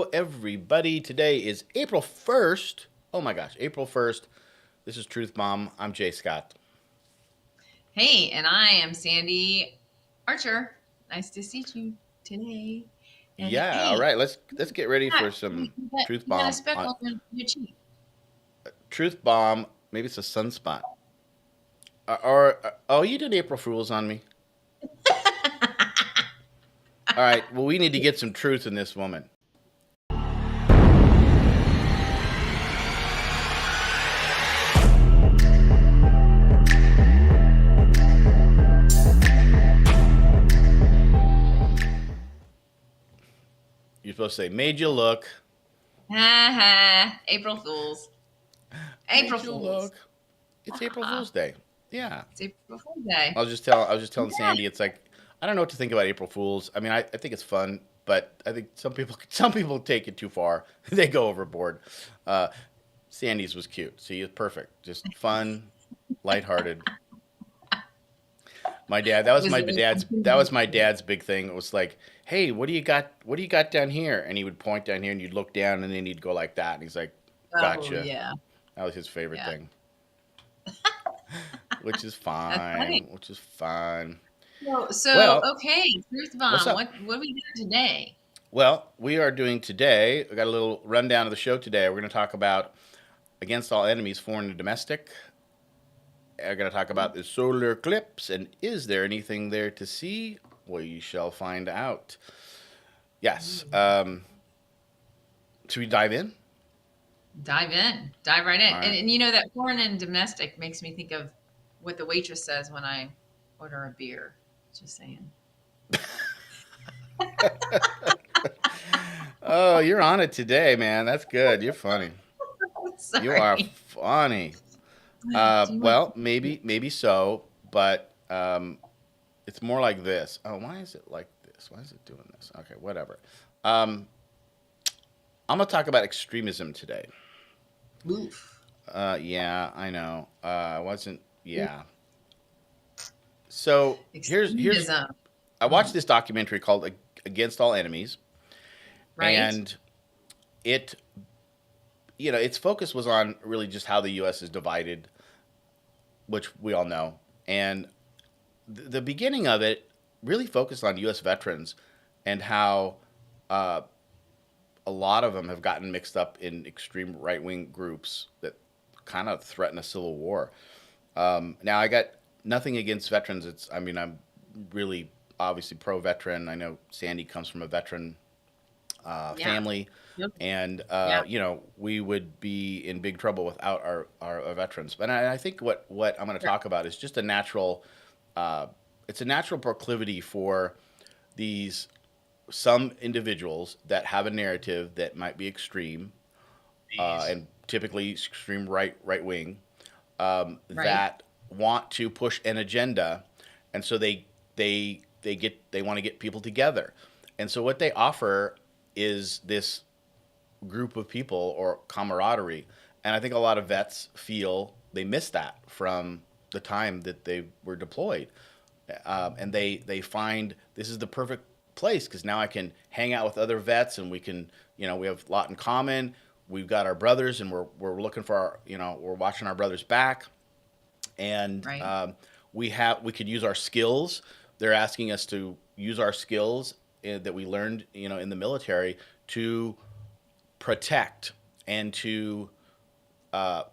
Everybody, today is April 1st. Oh my gosh, April 1st. This is Truth Bomb. I'm Jay Scott. Hey, and I am Sandy Archer. Nice to see you today. And Yeah, all hey, right. Let's get ready Pat, for some Truth you got a Bomb on speckle on your cheek. Truth Bomb. Maybe it's a sunspot. Or you did April Fools on me. All right. Well, we need to get some truth in this woman. You're supposed to say, "Made you look." Ha ha. April Fools. April Made you Fools. look. It's April Fool's Day. Yeah. It's April Fool's Day. I was just telling Yeah. Sandy. It's like I don't know what to think about April Fools. I mean, I think it's fun, but I think some people take it too far. They go overboard. Uh, Sandy's was cute. See, it's perfect. Just fun, lighthearted. My dad. That was my dad's big thing. It was like, hey, what do you got? What do you got down here? And he would point down here, and you'd look down, and then he'd go like that, and he's like, Oh, gotcha. yeah. That was his favorite Yeah. thing, which is That's funny. fine. Which is fine. So Well, okay, Truth what's Bomb. up? What we got today? Well, we are doing today, we got a little rundown of the show today. We're going to talk about Against All Enemies, Foreign and Domestic. We're going to talk about the solar eclipse and is there anything there to see? We shall find out. Yes. Should we dive in? Dive in. Dive right in. All And, right. and you know that foreign and domestic makes me think of what the waitress says when I order a beer. Just saying. Oh, you're on it today, man. That's good. You're funny. You are Sorry. funny. Do you want Well, maybe so, but it's more like this. Oh, why is it like this? Why is it doing this? Okay, whatever. Um, I'm gonna talk about extremism today. oof? Yeah, I know. I wasn't. Yeah. So here's Extremism. I watched Mm, this documentary called Against All Enemies, right? and it its focus was on really just how the U.S. is divided, which we all know, and the beginning of it really focused on U.S. veterans and how uh, a lot of them have gotten mixed up in extreme right wing groups that kind of threaten a civil war. Now, I got nothing against veterans. I mean, I'm really obviously pro veteran. I know Sandy comes from a veteran Yeah. family, Yep. and Yeah. we would be in big trouble without our veterans. But I think what I'm going to Right. talk about is just a natural. It's a natural proclivity for these some individuals that have a narrative that might be extreme and typically extreme right wing Right. that want to push an agenda, and so they want to get people together, and so what they offer is this group of people or camaraderie, and I think a lot of vets feel they miss that from the time that they were deployed, and they find this is the perfect place because now I can hang out with other vets and we can we have a lot in common. We've got our brothers and we're looking for our we're watching our brothers back and Right. we could use our skills. They're asking us to use our skills that we learned in the military to protect and to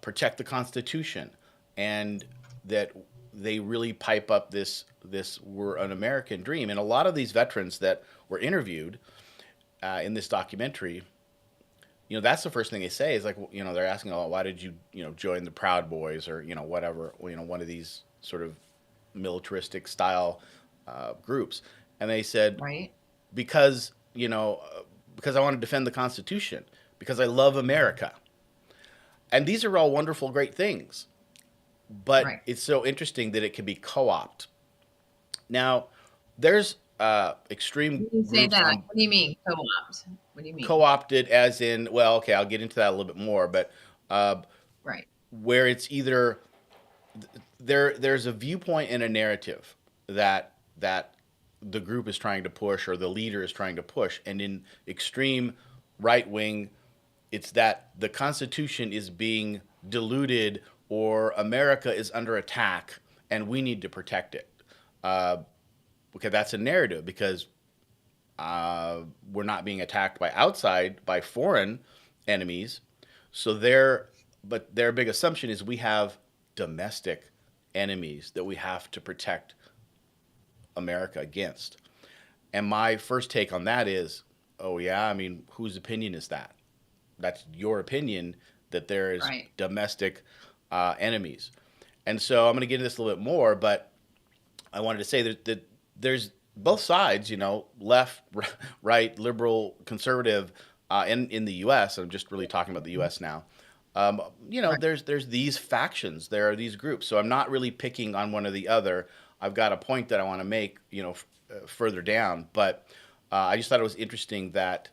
protect the Constitution, and that they really pipe up this we're an American dream. And a lot of these veterans that were interviewed in this documentary, that's the first thing they say is like, they're asking, oh, why did you join the Proud Boys or whatever, one of these sort of militaristic style groups, and they said Right. because because I want to defend the Constitution because I love America. And these are all wonderful, great things. But Right. it's so interesting that it can be co-opted. Now, there's extreme When you say groups that, on what do you mean co-opt? What do you mean? co-opted, as in, well, okay, I'll get into that a little bit more, but uh, Right. where it's either there's a viewpoint and a narrative that the group is trying to push or the leader is trying to push, and in extreme right wing. It's that the Constitution is being diluted or America is under attack and we need to protect it. Uh, okay, that's a narrative because we're not being attacked by foreign enemies. So their big assumption is we have domestic enemies that we have to protect America against. And my first take on that is, oh yeah, I mean, whose opinion is that? That's your opinion that there is Right. domestic enemies. And so I'm going to get into this a little bit more, but I wanted to say that there's both sides, left, right, liberal, conservative, in the U.S. I'm just really talking about the U.S. now. Um, Right. there's these factions, there are these groups. So I'm not really picking on one or the other. I've got a point that I want to make, further down. But I just thought it was interesting that,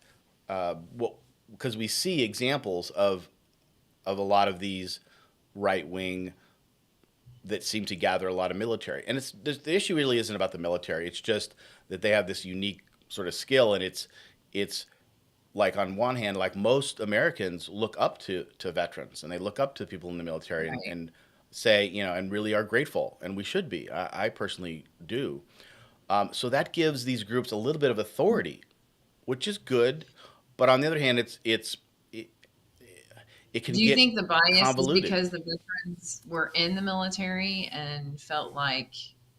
well, because we see examples of a lot of these right wing that seem to gather a lot of military. And the issue really isn't about the military. It's just that they have this unique sort of skill, and it's like on one hand, like most Americans look up to veterans and they look up to people in the military Right. and say, and really are grateful, and we should be. I personally do. So that gives these groups a little bit of authority, which is good. But on the other hand, it, it can Do you get think the bias is convoluted. because the veterans were in the military and felt like,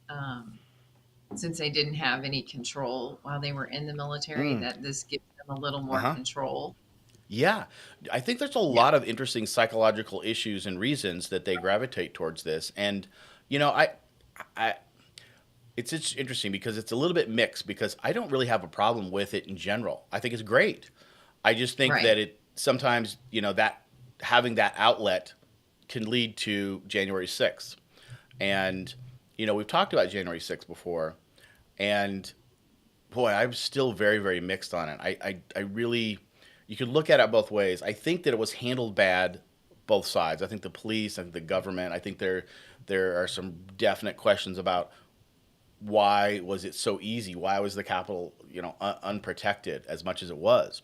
um, since they didn't have any control while they were in the military, Mm, that this gives them a little uh more huh. control? Yeah, I think there's a Yeah. lot of interesting psychological issues and reasons that they gravitate towards this. And you know, I it's interesting because it's a little bit mixed because I don't really have a problem with it in general. I think it's great. I just think Right. that it sometimes, that having that outlet can lead to January 6th. And we've talked about January 6th before, and boy, I'm still very, very mixed on it. I really, you could look at it both ways. I think that it was handled bad, both sides. I think the police, I think the government. I think there are some definite questions about why was it so easy? Why was the Capitol, unprotected as much as it was?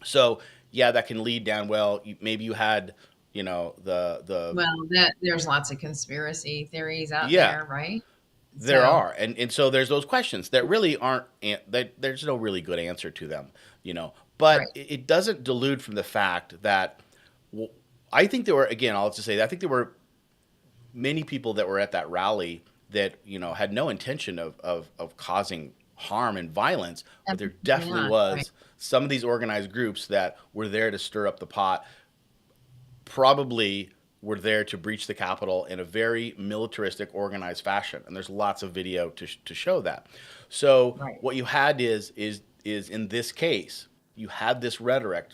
So yeah, that can lead down. Well, maybe you had, the Well, that there's lots of conspiracy theories out yeah, there, right? there So, are, and so there's those questions that really aren't that there's no really good answer to them, right. But it doesn't delude from the fact that, well, I think there were, again, I'll just say that I think there were many people that were at that rally that had no intention of causing harm and violence, but there Absolutely definitely not. Right. was some of these organized groups that were there to stir up the pot, probably were there to breach the Capitol in a very militaristic, organized fashion. And there's lots of video to show that. So Right. what you had is in this case, you had this rhetoric,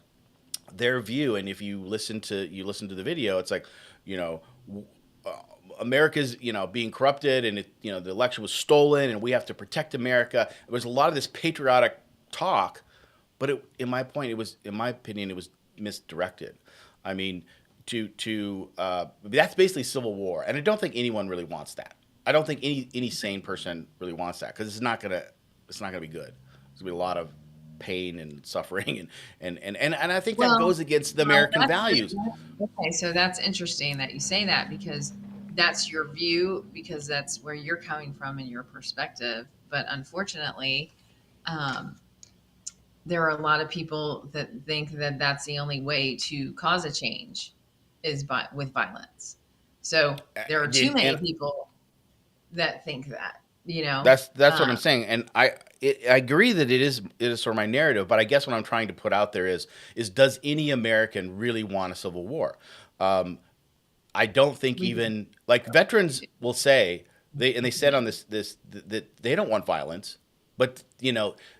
their view, and if you listen to the video, it's like, you know, America's being corrupted, and the election was stolen, and we have to protect America. There was a lot of this patriotic talk, but in my opinion, it was misdirected. I mean, that's basically civil war, and I don't think anyone really wants that. I don't think any sane person really wants that because it's not gonna be good. There's gonna be a lot of pain and suffering, and I think that Well, goes against the well, American values. okay. So that's interesting that you say that because that's your view, because that's where you're coming from and your perspective. But unfortunately, um, there are a lot of people that think that that's the only way to cause a change is by with violence. So there are too many And people that think that, you know. that's what Uh, I'm saying, and I agree that it is sort of my narrative, but I guess what I'm trying to put out there is does any American really want a civil war? Um, I don't think we do. even like veterans will say they said on that they don't want violence, but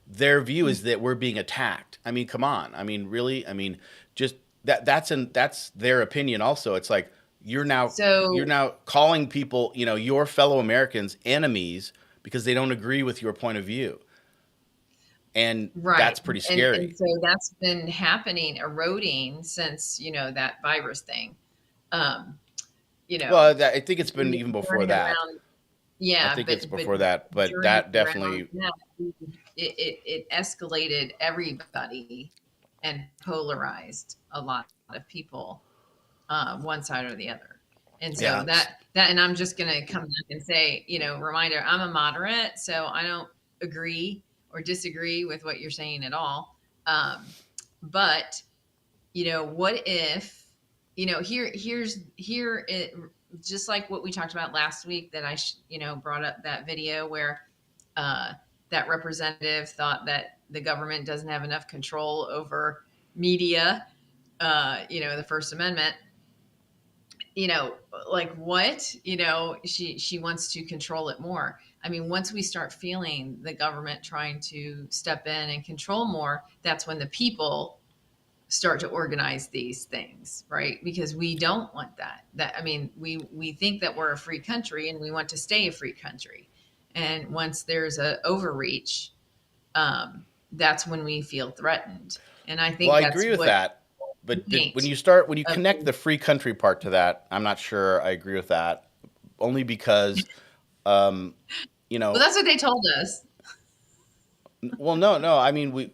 their view is that we're being attacked. I mean, come on. I mean, really. I mean, just that's their opinion. Also, it's like you're So now calling people, your fellow Americans, enemies because they don't agree with your point of view, and right, that's pretty and scary. so that's been happening, eroding since that virus thing. Um, you know, I think it's been even before during that. around, I yeah, think it's but before that, but during that around definitely. that, it escalated everybody, and polarized a lot of people, one side or the other. And so Yeah. and I'm just going to come back and say, reminder, I'm a moderate, so I don't agree or disagree with what you're saying at all. But what if, here it, just like what we talked about last week, that brought up that video where uh, that representative thought that the government doesn't have enough control over media, the First Amendment, you know like what, she wants to control it more. I mean, once we start feeling the government trying to step in and control more, that's when the people start to organize these things, right? Because we don't want that I mean, we think that we're a free country and we want to stay a free country, and once there's a overreach, that's when we feel threatened. And I Well, think I that's agree with what that. But point when you of connect the free country part to that, I'm not sure I agree with that. Only because, um, you well, know, that's what they told us. well, no, no. I mean,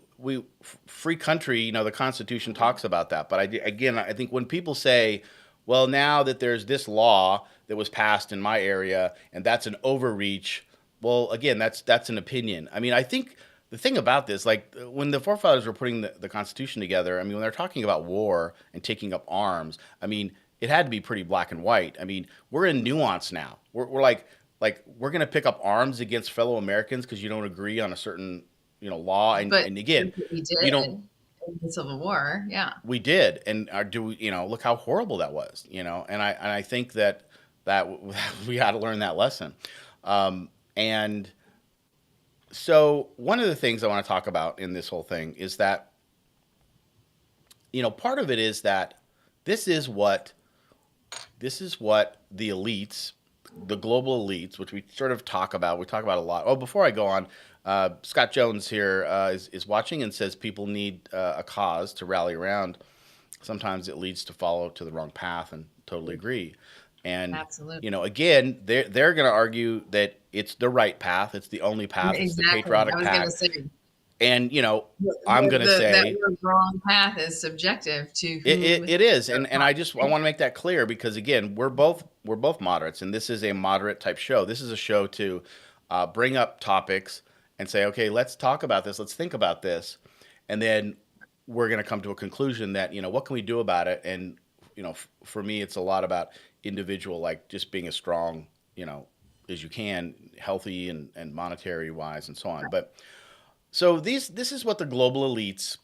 free country. The Constitution talks about that. But again, I think when people say, "Well, now that there's this law that was passed in my area, and that's an overreach," well, again, that's an opinion. I mean, I think the thing about this, like when the forefathers were putting the Constitution together, I mean, when they're talking about war and taking up arms, I mean, it had to be pretty black and white. I mean, we're in nuance now. We're like we're going to pick up arms against fellow Americans because you don't agree on a certain law, But and again, we we did don't in the Civil War. Yeah. we did, and do we, look how horrible that was, and I think that we had to learn that lesson. And so one of the things I want to talk about in this whole thing is that part of it is that this is what this is what the elites, the global elites, which we sort of talk about. We talk about a lot. Oh, before I go on, Scott Jones here is watching and says people need a cause to rally around. Sometimes it leads to follow to the wrong path, and totally agree. And Absolutely. again, they're going to argue that it's the right path, it's the only path, it's the Exactly. I patriotic was going to path. say And I'm going to that say word wrong path is subjective to who it is, they're and I want to make that clear because again, we're both moderates, and this is a moderate type show. This is a show to bring up topics and say, okay, let's talk about this, let's think about this, and then we're going to come to a conclusion that what can we do about it. And for me, it's a lot about individual, like just being as strong as you can, healthy and monetary wise, and so on. But so this is what the global elites,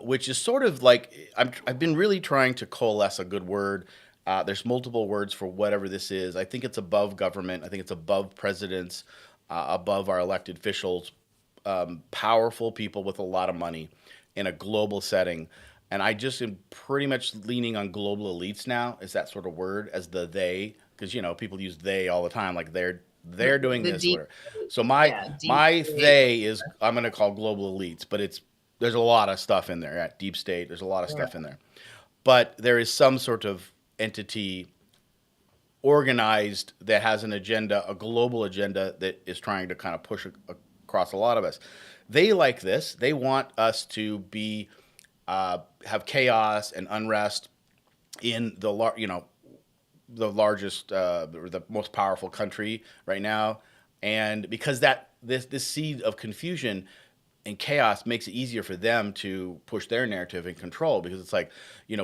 which is sort of like I've been really trying to coalesce a good word. There's multiple words for whatever this is. I think it's above government. I think it's above presidents, above our elected officials, powerful people with a lot of money in a global setting. And I just am pretty much leaning on global elites now as that sort of word, as the they, because people use they all the time, like they're doing the this, deep, whatever. So my yeah, deep my state. they is I'm going to call global elites, but there's a lot of stuff in there at deep state. There's a lot of Yeah. stuff in there, but there is some sort of entity organized that has an agenda, a global agenda that is trying to kind of push across a lot of us. They like this. They want us to be have chaos and unrest in the largest or the most powerful country right now, and because that this seed of confusion and chaos makes it easier for them to push their narrative and control, because it's like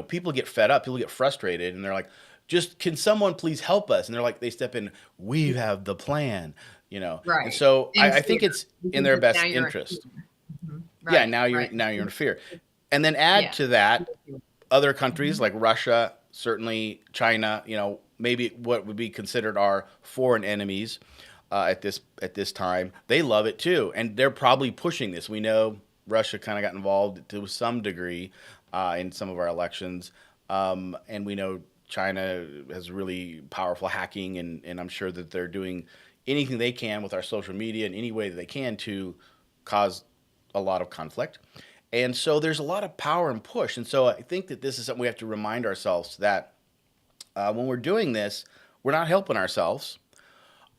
people get fed up, people get frustrated, and they're like, just can someone please help us, and they're like, they step in, we have the plan, and Right. so In I fear. think it's in Because their now best you're in interest. fear. Yeah, Right. Right. now you're in fear, and then add Yeah. to that other countries Mhm. like Russia, certainly China, maybe what would be considered our foreign enemies at this time. They love it too, and they're probably pushing this. We know Russia kind of got involved to some degree in some of our elections, and we know China has really powerful hacking, and I'm sure that they're doing anything they can with our social media in any way that they can to cause a lot of conflict. And so there's a lot of power and push. And so I think that this is something we have to remind ourselves that when we're doing this, we're not helping ourselves.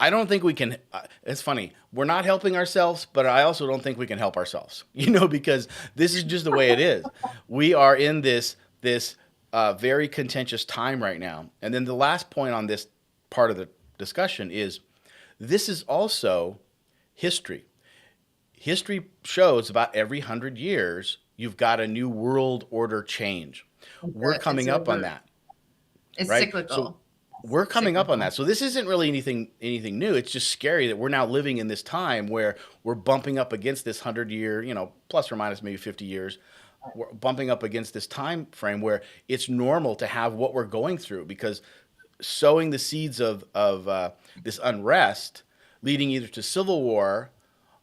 I don't think we can. It's funny. We're not helping ourselves, but I also don't think we can help ourselves. Because this is just the way it is. We are in this very contentious time right now. And then the last point on this part of the discussion is this is also history. History shows about every 100 years you've got a new world order change. We're It's coming up on over. that, It's right? So cyclical. we're coming up on that. Cyclical. So this isn't really anything new. It's just scary that we're now living in this time where we're bumping up against this 100 year, plus or minus maybe 50 years. We're bumping up against this time frame where it's normal to have what we're going through because sowing the seeds of this unrest, leading either to civil war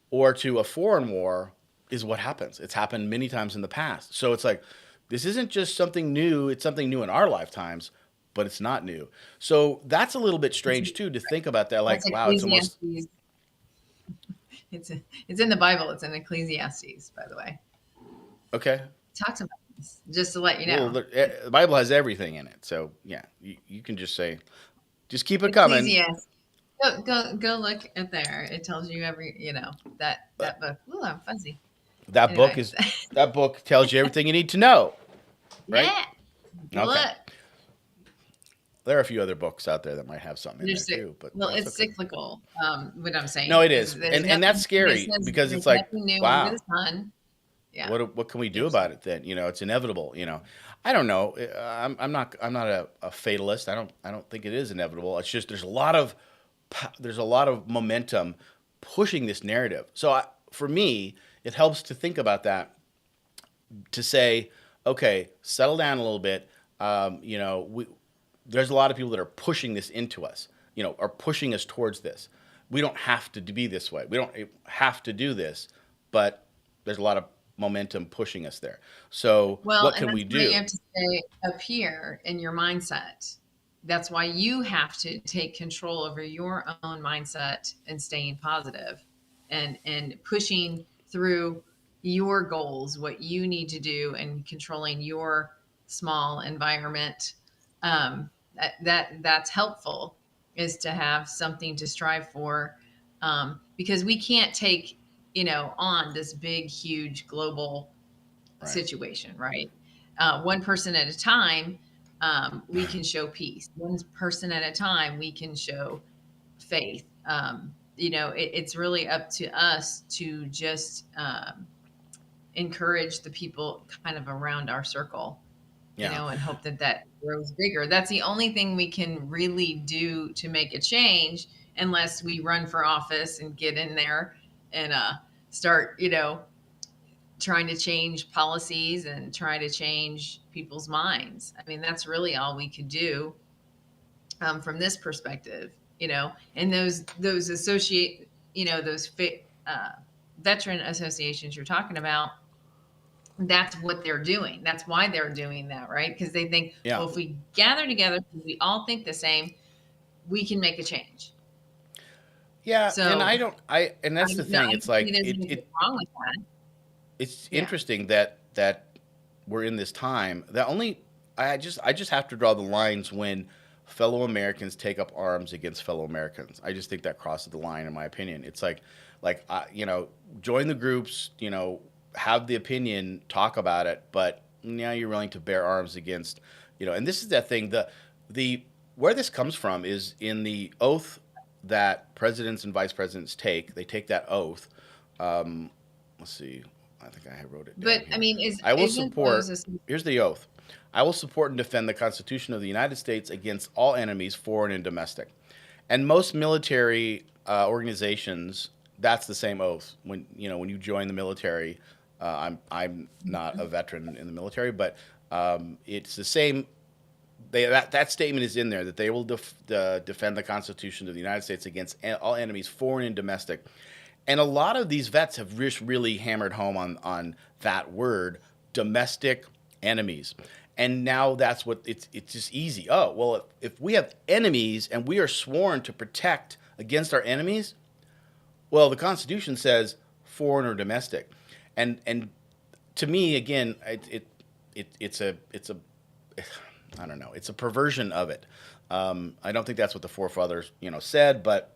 or to a foreign war, is what happens. It's happened many times in the past. So it's like this isn't just something new. It's something new in our lifetimes, but it's not new. So that's a little bit It's, strange too to think about that. that's Like, wow, it's almost Ecclesiastes. It's in the Bible. It's in Ecclesiastes, by the way. okay. It talks about this, just to let you Well, know. the Bible has everything in it. So yeah, you can just say, just keep it coming. Ecclesiastes. Go look at there. It tells you every that book. Ooh, I'm fuzzy. That book Anyway, is that book tells you everything you need to know, right? yeah. Okay. Look, There are a few other books out there that might have something in there there's too, but well, that's it's okay. cyclical. What I'm No, saying it is is, there's and that's nothing. scary because There's it's like, nothing new under wow, the sun. Yeah. what can we do There's about it then? It's inevitable. I don't know. I'm not a fatalist. I don't think it is inevitable. It's just there's a lot of momentum pushing this narrative. So for me, it helps to think about that to say, okay, settle down a little bit. There's a lot of people that are pushing this into us. Are pushing us towards this. We don't have to be this way. We don't have to do this, but there's a lot of momentum pushing us there. So Well, what and can we that's why you do? have to stay up here in your mindset. That's why you have to take control over your own mindset and staying positive and pushing through your goals, what you need to do, and controlling your small environment. That's helpful is to have something to strive for, because we can't take on this big, huge global Right. situation, right? One person at a time, we can show peace. One person at a time, we can show faith. It's really up to us to just encourage the people kind of around our circle, Yeah. and hope that that grows bigger. That's the only thing we can really do to make a change, unless we run for office and get in there and start, trying to change policies and try to change people's minds. I mean, that's really all we could do, from this perspective, and those associate, veteran associations you're talking about. That's what they're doing. That's why they're doing that, right? Because they think, Yeah. well, if we gather together, we all think the same, we can make a change. Yeah. And So that's the thing. I It's don't see like there's anything wrong with that. it's Yeah. interesting that we're in this time that only I just have to draw the lines when fellow Americans take up arms against fellow Americans. I just think that crosses the line in my opinion. It's like join the groups, have the opinion, talk about it, but now you're willing to bear arms against, and this is that thing the where this comes from is in the oath that presidents and vice presidents take. They take that oath. Let's see. I think I wrote it down But I here. mean, is I will isn't those support, here's the oath. I will support and defend the Constitution of the United States against all enemies, foreign and domestic. And most military organizations, that's the same oath. When you join the military, I'm not a veteran in the military, but it's the same. That statement is in there that they will defend the Constitution of the United States against all enemies, foreign and domestic. And a lot of these vets have really hammered home on that word, domestic enemies. And now that's what it's just easy. Oh, well, if we have enemies and we are sworn to protect against our enemies, well, the Constitution says foreign or domestic. And to me, again, it's a I don't know, it's a perversion of it. I don't think that's what the forefathers said, but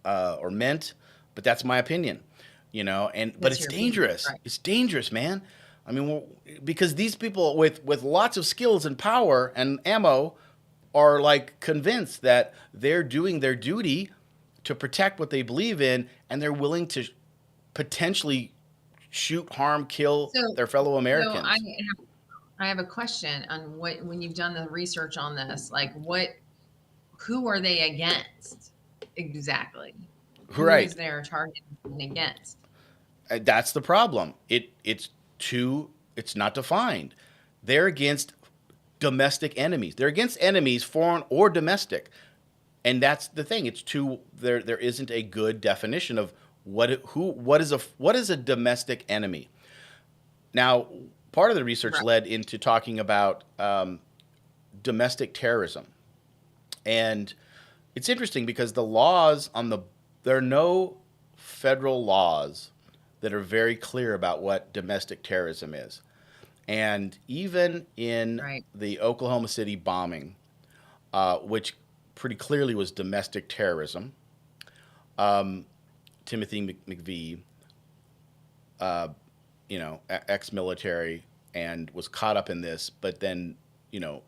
or meant, but that's my opinion, and but That's it's your opinion, dangerous. right? It's dangerous, man. I mean, because these people with lots of skills and power and ammo are like convinced that they're doing their duty to protect what they believe in, and they're willing to potentially shoot, harm, kill So, their fellow so Americans. I have a question on what when you've done the research on this, like who are they against exactly? Who Right. is their target against? That's the problem. It's not defined. They're against domestic enemies. They're against enemies, foreign or domestic. And that's the thing. It's too there isn't a good definition of what is a domestic enemy. Now, part of the research Right, led into talking about domestic terrorism. And it's interesting because there are no federal laws that are very clear about what domestic terrorism is. And even in right, the Oklahoma City bombing, which pretty clearly was domestic terrorism, Timothy McVeigh, ex-military, and was caught up in this, but then,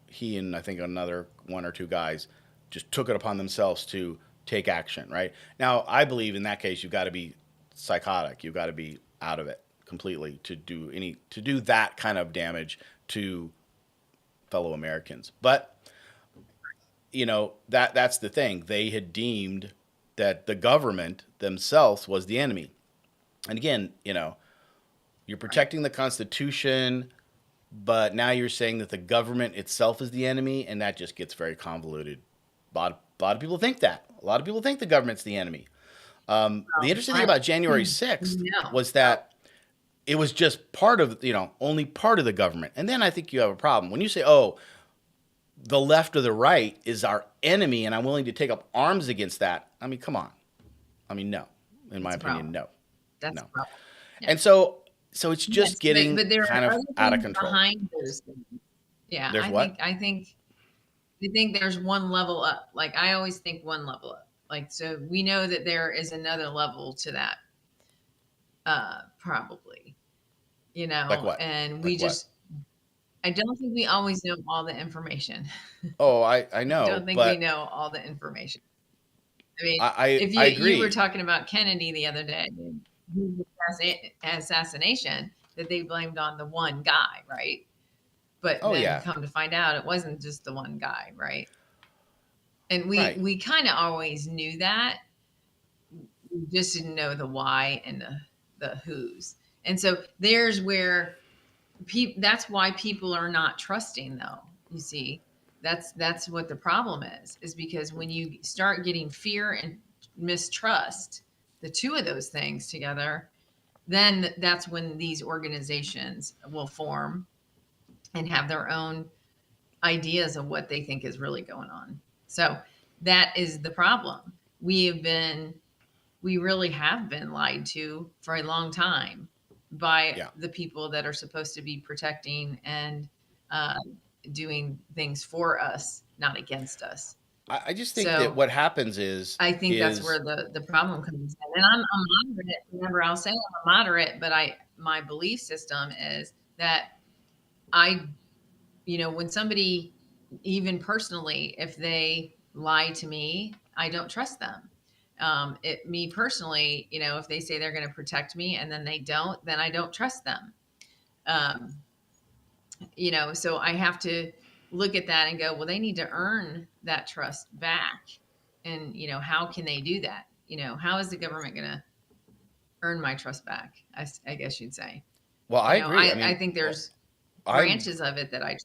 he and I think another one or two guys just took it upon themselves to take action, right? Now, I believe in that case, you've got to be psychotic. You've got to be out of it completely to do that kind of damage to fellow Americans. But, that's the thing. They had deemed that the government themselves was the enemy. And again, you're right. protecting the Constitution, but now you're saying that the government itself is the enemy, and that just gets very convoluted. A lot of people think that. A lot of people think the government's the enemy. The interesting thing Right. about January 6th No. was that it was just part of, only part of the government. And then I think you have a problem. When you say, oh, the left or the right is our enemy, and I'm willing to take up arms against that, I mean, come on. I mean, no. In my That's a opinion, problem. no. That's No. a problem. Yeah. And so it's just Yes, but getting there kind are of other out of things control. behind those things. Yeah, There's what? I think there's one level up. Like I always think one level up. Like so we know that there is another level to that probably. Like what? And we Like what? just I don't think we always know all the information. Oh, I I don't know, think we but know all the information. I mean, if I you were agree. talking about Kennedy the other day, his assassination that they blamed on the one guy, right? But Oh then yeah, come to find out it wasn't just the one guy, right? And we right. we kind of always knew that, we just didn't know the why and the who's. And so there's where that's why people are not trusting though. You see, that's what the problem is because when you start getting fear and mistrust, the two of those things together, then that's when these organizations will form and have their own ideas of what they think is really going on. So that is the problem. We have been, we really have been lied to for a long time by Yeah. the people that are supposed to be protecting and uh, doing things for us, not against us. I just think that So what happens is I think that's is where the problem comes in. And I'm a moderate. Remember, I'll say I'm a moderate, but my belief system is that I when somebody, even personally, if they lie to me, I don't trust them. Me personally, if they say they're going to protect me and then they don't, then I don't trust them. Um, so I have to look at that and go, well, they need to earn that trust back. And, how can they do that? How is the government going to earn my trust back? I guess you'd say. well, I agree. I I mean, think there's I branches of it that I,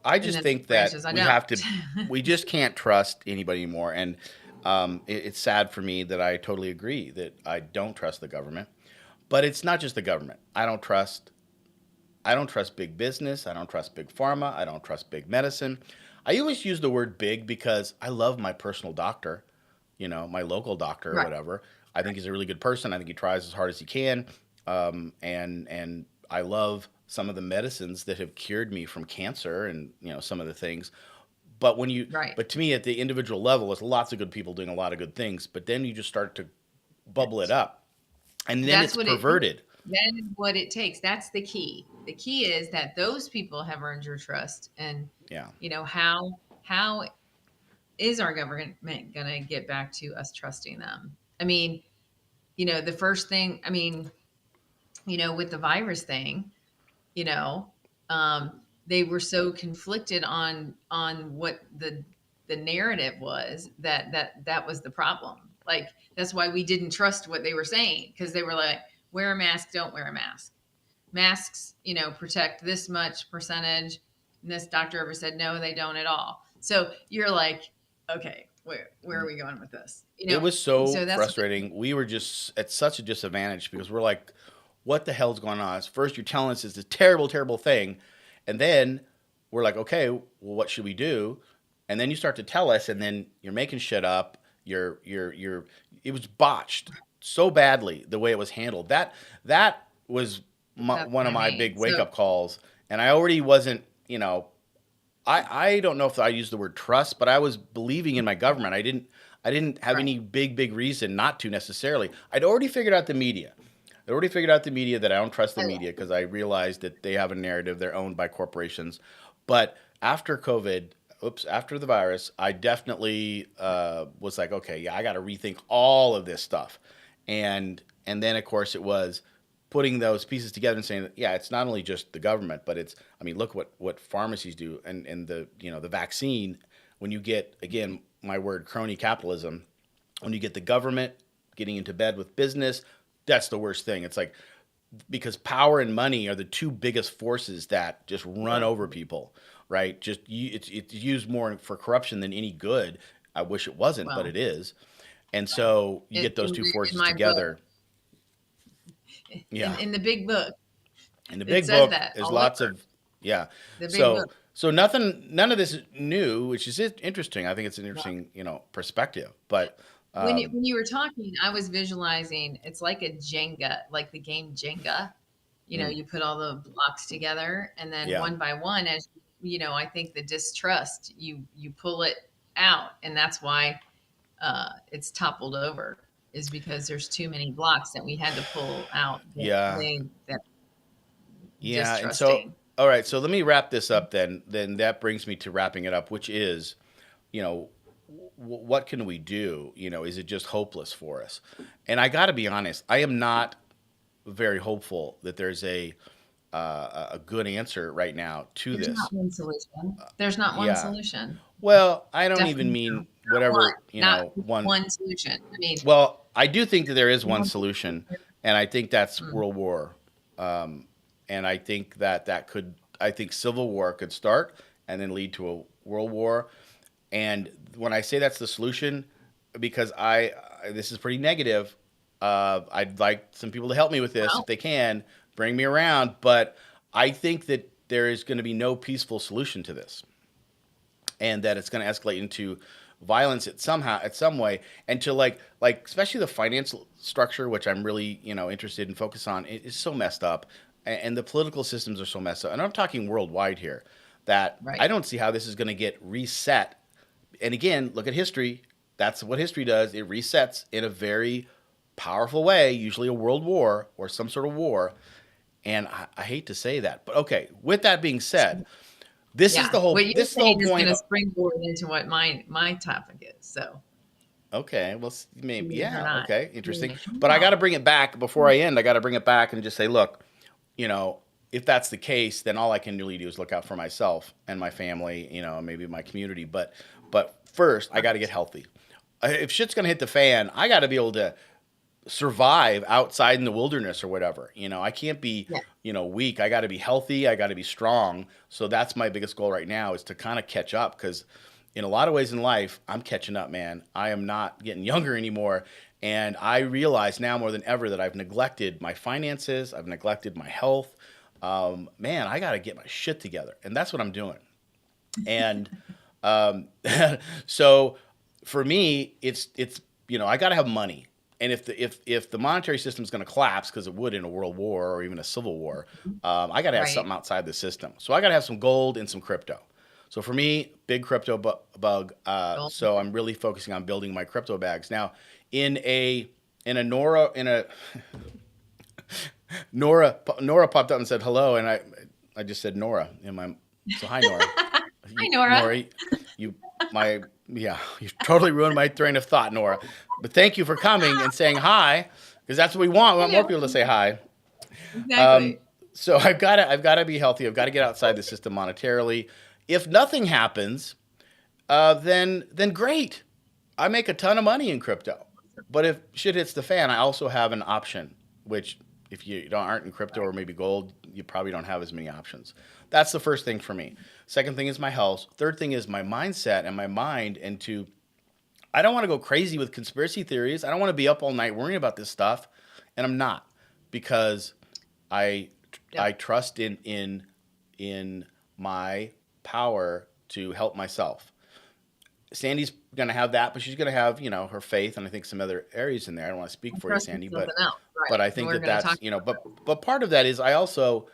I and just then think that branches I don't. we just can't trust anybody anymore, and it's sad for me that I totally agree that I don't trust the government. But it's not just the government. I don't trust big business. I don't trust big pharma. I don't trust big medicine. I always use the word big because I love my personal doctor, my local doctor or Right. whatever. I think he's a really good person. I think he tries as hard as he can. And I love some of the medicines that have cured me from cancer and, some of the things. But when you, Right. but to me, at the individual level, there's lots of good people doing a lot of good things. But then you just start to bubble it Yes. up, and then That's it's what it takes. perverted. That is what it takes. That's the key. The key is that those people have earned your trust, and Yeah. how is our government going to get back to us trusting them? I mean, the first thing, I mean, with the virus thing, you know, they were so conflicted on what the narrative was, that was the problem. Like, that's why we didn't trust what they were saying, because they were like, wear a mask, don't wear a mask. Masks, protect this much percentage. And this doctor ever said, no, they don't at all. So you're like, okay, where are we going with this? It was so So that's what, frustrating. We were just at such a disadvantage because we're like, what the hell's going on? First, you're telling us it's a terrible, terrible thing. And then we're like, okay, well, what should we do? And then you start to tell us, and then you're making shit up. It was botched so badly the way it was handled. That was that's one what of I my mean. big wake So, up calls. And I already wasn't, I don't know if I used the word trust, but I was believing in my government. I didn't have right. any big reason not to necessarily. I'd already figured out the media. I already figured out the media that I don't trust the I, media because I realized that they have a narrative. They're owned by corporations. But after COVID, after the virus, I definitely was like, okay, yeah, I got to rethink all of this stuff. And then of course it was putting those pieces together and saying, that, yeah, it's not only just the government, but it's, I mean, look what pharmacies do, and the the vaccine. When you get, again, my word, crony capitalism, when you get the government getting into bed with business, that's the worst thing. It's like, because power and money are the two biggest forces that just run right. over people, right? It's used more for corruption than any good. I wish it wasn't, but Well, it is. And well, so you get those two in forces my book, together. Yeah. in the big book, In the it big says book, that there's all lots over of, yeah. the big book. So none of this is new, which is interesting. I think it's an interesting, perspective. But um, When you were talking, I was visualizing, it's like a Jenga, like the game Jenga. mm, You put all the blocks together, and then yeah, one by one, as I think the distrust, you pull it out, and that's why it's toppled over, is because there's too many blocks that we had to pull out, yeah, that yeah. And so, distrusting. all right. So let me wrap this up then. Then that brings me to wrapping it up, which is, you know, what can we do? Is it just hopeless for us? And I got to be honest, I am not very hopeful that there's a good answer right now to There's this. not one solution. There's not one Yeah. solution. Well, I don't even Definitely mean not one. whatever, Not one. one solution. I mean, Well, I do think that there is one one solution, solution. and I think that's Mm. World War. Um, and I think I think Civil War could start and then lead to a World War. And when I say that's the solution, because this is pretty negative, I'd like some people to help me with this if Well, they can, bring me around. But I think that there is going to be no peaceful solution to this, and that it's going to escalate into violence at some way, and to like especially the financial structure, which I'm really interested in focus on, it is so messed up, and the political systems are so messed up, and I'm talking worldwide here, that I right. don't see how this is going to get reset. And again, look at history. That's what history does. It resets in a very powerful way, usually a world war or some sort of war. And I hate to say that, but okay. With that being said, Yeah. What you're this is the whole saying is going point. to springboard into what my topic is. So, Okay, well, maybe, believe it or yeah, not, okay, you're interesting. like, But I got no. to bring it back before I end. I got to bring it back and just say, look, you know, if that's the case, then all I can really do is look out for myself and my family, maybe my community. But first, I got to get Right. healthy. If shit's gonna hit the fan, I got to be able to survive outside in the wilderness or whatever. I can't be, Yeah. weak. I got to be healthy. I got to be strong. So that's my biggest goal right now, is to kind of catch up, because in a lot of ways in life, I'm catching up, man. I am not getting younger anymore. And I realize now more than ever that I've neglected my finances. I've neglected my health. Man, I got to get my shit together. And that's what I'm doing. And um, so for me, it's I got to have money. And if the monetary system is going to collapse, because it would in a world war or even a civil war, I got to have Right. something outside the system. So I got to have some gold and some crypto. So for me, big crypto bug. Gold. So I'm really focusing on building my crypto bags now. In a in a Nora in a Nora popped up and said hello, and I just said Nora in my so hi Nora. Hi, Nora. Nora, you my yeah, you totally ruined my train of thought, Nora. But thank you for coming and saying hi, because that's what we want. We want more Yeah, people to say hi. Um, exactly. so I've got to be healthy. I've got to get outside the system monetarily. If nothing happens, then great. I make a ton of money in crypto. But if shit hits the fan, I also have an option, which if you don't aren't in crypto or maybe gold, you probably don't have as many options. That's the first thing for me. Second thing is my health. Third thing is my mindset and my mind. And to I don't want to go crazy with conspiracy theories. I don't want to be up all night worrying about this stuff, and I'm not, because I I Yep. trust in my power to help myself. Sandy's going to have that, but she's going to have her faith, and I think some other areas in there. I don't want to speak And for you, trust in Sandy, something but else, but right? I And think we're that going to talk that's but part of that is I also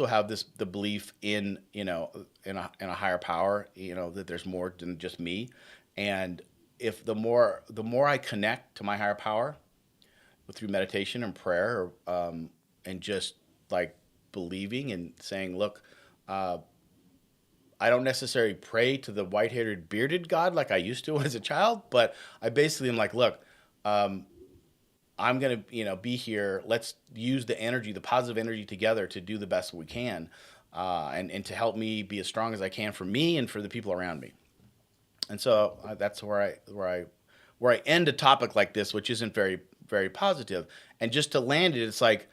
have the belief in in a higher power, that there's more than just me, and if the more I connect to my higher power through meditation and prayer, and just like believing and saying, look, uh, I don't necessarily pray to the white-haired bearded God like I used to as a child, but I basically am like, look, um, I'm gonna be here. Let's use the energy, the positive energy together to do the best we can, and to help me be as strong as I can for me and for the people around me. And so that's where I end a topic like this, which isn't very positive. And just to land it, it's like,